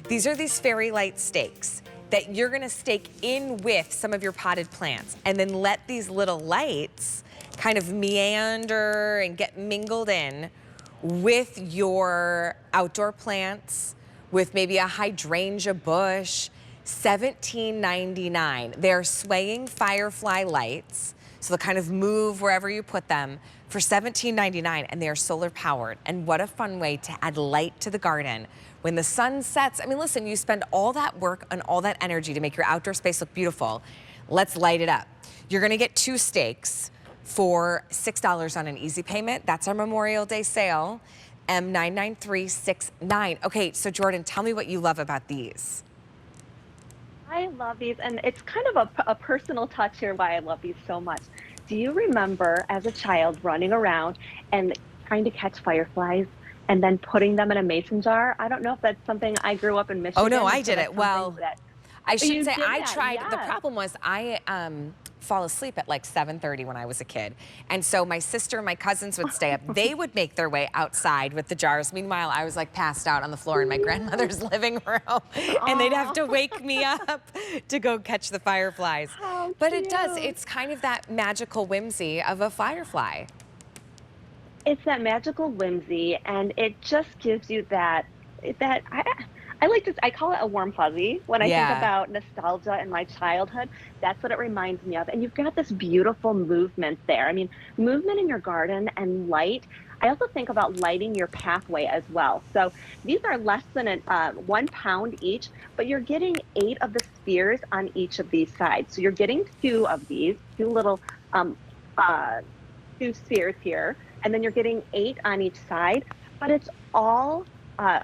These are these fairy light stakes that you're gonna stake in with some of your potted plants and then let these little lights kind of meander and get mingled in with your outdoor plants, with maybe a hydrangea bush. $17.99. They're swaying Firefly lights, so they'll kind of move wherever you put them for $17.99, and they are solar powered. And what a fun way to add light to the garden. When the sun sets, I mean, listen, you spend all that work and all that energy to make your outdoor space look beautiful. Let's light it up. You're gonna get 2 stakes for $6 on an easy payment. That's our Memorial Day sale, M99369. Okay, so Jordan, tell me what you love about these. I love these, and it's kind of a personal touch here why I love these so much. Do you remember as a child running around and trying to catch fireflies and then putting them in a mason jar? I don't know if that's something. I grew up in Michigan. Oh no, I did it. Well, I should you say did I that, tried. The yes. problem was I fall asleep at like 7:30 when I was a kid. And so my sister and my cousins would stay up. They would make their way outside with the jars. Meanwhile, I was like passed out on the floor in my grandmother's living room. And they'd have to wake me up to go catch the fireflies. How But it does, cute. it's kind of that magical whimsy of a firefly. It's that magical whimsy, and it just gives you that I like to, I call it a warm fuzzy when I think about nostalgia and my childhood. That's what it reminds me of. And you've got this beautiful movement there. I mean, movement in your garden and light. I also think about lighting your pathway as well. So these are less than 1 pound each, but you're getting 8 of the spheres on each of these sides. So you're getting 2 of these, 2 little 2 spheres here, and then you're getting 8 on each side, but it's all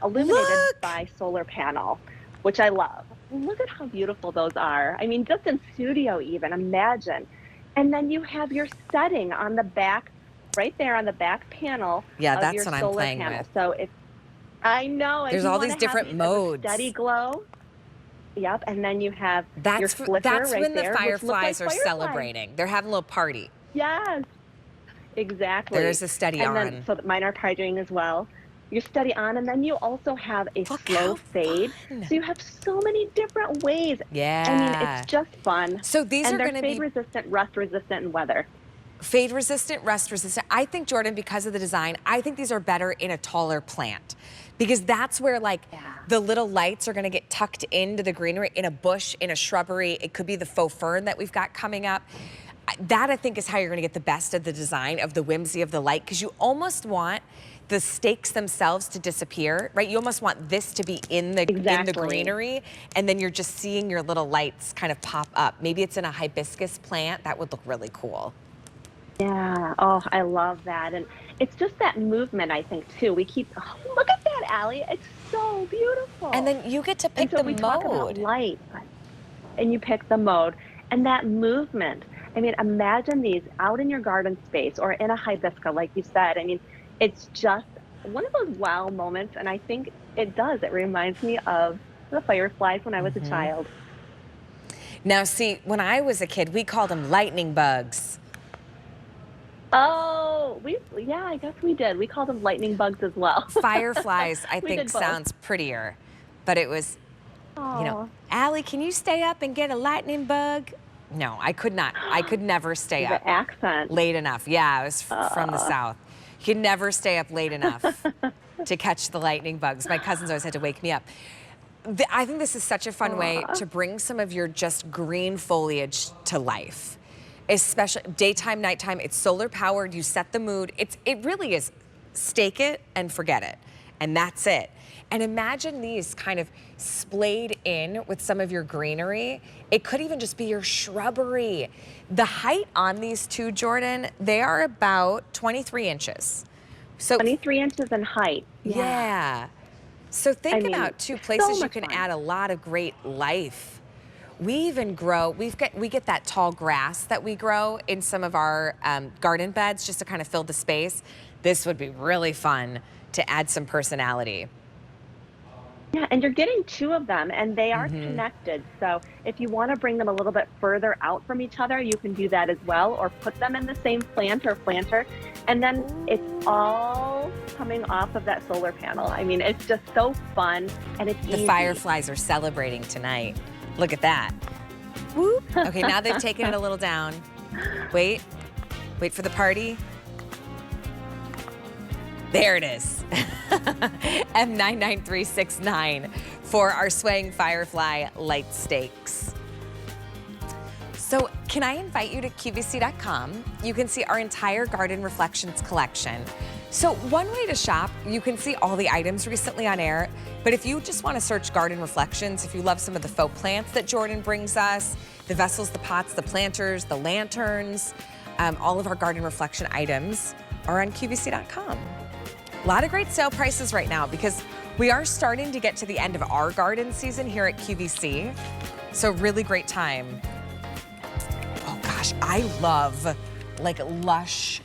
illuminated by solar panel, which I love. Look at how beautiful those are. I mean, just in studio even, imagine. And then you have your setting on the back, right there on the back panel of your what I'm solar playing panel. with. So it's, I know. There's all these different modes. Steady glow. Yep, and then you have your That's flicker that's right when the there, which look like fireflies are fireflies. celebrating. They're having a little party. Yes, exactly. There's a steady and on. then, so that mine are partying as well. You're steady on, and then you also have a Look slow how fade. fun. So you have so many different ways. Yeah. I mean, it's just fun. So these and are they're going to be fade resistant, rust resistant, and weather. fade resistant, rust resistant. I think, Jordan, because of the design, I think these are better in a taller plant. Because that's where like the little lights are gonna get tucked into the greenery, in a bush, in a shrubbery. It could be the faux fern that we've got coming up. That I think is how you're gonna get the best of the design, of the whimsy of the light, because you almost want the stakes themselves to disappear, right? You almost want this to be in the greenery, and then you're just seeing your little lights kind of pop up. Maybe it's in a hibiscus plant. That would look really cool. Yeah. Oh, I love that. And it's just that movement, I think, too. We keep, oh, look at that, Allie. It's so beautiful. And then you get to pick the we talk about mode. light, and you pick the mode. And that movement. I mean, imagine these out in your garden space or in a hibiscus, like you said. I mean, it's just one of those wow moments. And I think it does. It reminds me of the fireflies when I was a child. Now, see, when I was a kid, we called them lightning bugs. Oh, yeah, I guess we did. We called them lightning bugs as well. Fireflies, I think, did both. sounds prettier. But it was, you know, Allie, can you stay up and get a lightning bug? No, I could not. I could never stay up The accent. late enough. Yeah, I was from the South. You could never stay up late enough to catch the lightning bugs. My cousins always had to wake me up. I think this is such a fun way to bring some of your just green foliage to life. Especially daytime, nighttime, it's solar powered, you set the mood. It really is stake it and forget it. And that's it. And imagine these kind of splayed in with some of your greenery. It could even just be your shrubbery. The height on these two, Jordan, they are about 23 inches. So 23 inches in height. Yeah. So think about two places you can add a lot of great life. We even grow, we get that tall grass that we grow in some of our garden beds just to kind of fill the space. This would be really fun to add some personality. Yeah, and you're getting two of them, and they are connected. So if you want to bring them a little bit further out from each other, you can do that as well, or put them in the same plant or planter. And then it's all coming off of that solar panel. I mean, it's just so fun, and it's The easy. fireflies are celebrating tonight. Look at that. Whoop. Okay, now they've taken it a little down. Wait for the party. There it is. M99369 for our swaying firefly light stakes. So can I invite you to QVC.com? You can see our entire Garden Reflections collection. So one way to shop, you can see all the items recently on air, but if you just want to search Garden Reflections, if you love some of the faux plants that Jordan brings us, the vessels, the pots, the planters, the lanterns, all of our Garden Reflection items are on QVC.com. A lot of great sale prices right now because we are starting to get to the end of our garden season here at QVC. So really great time. Oh gosh, I love like lush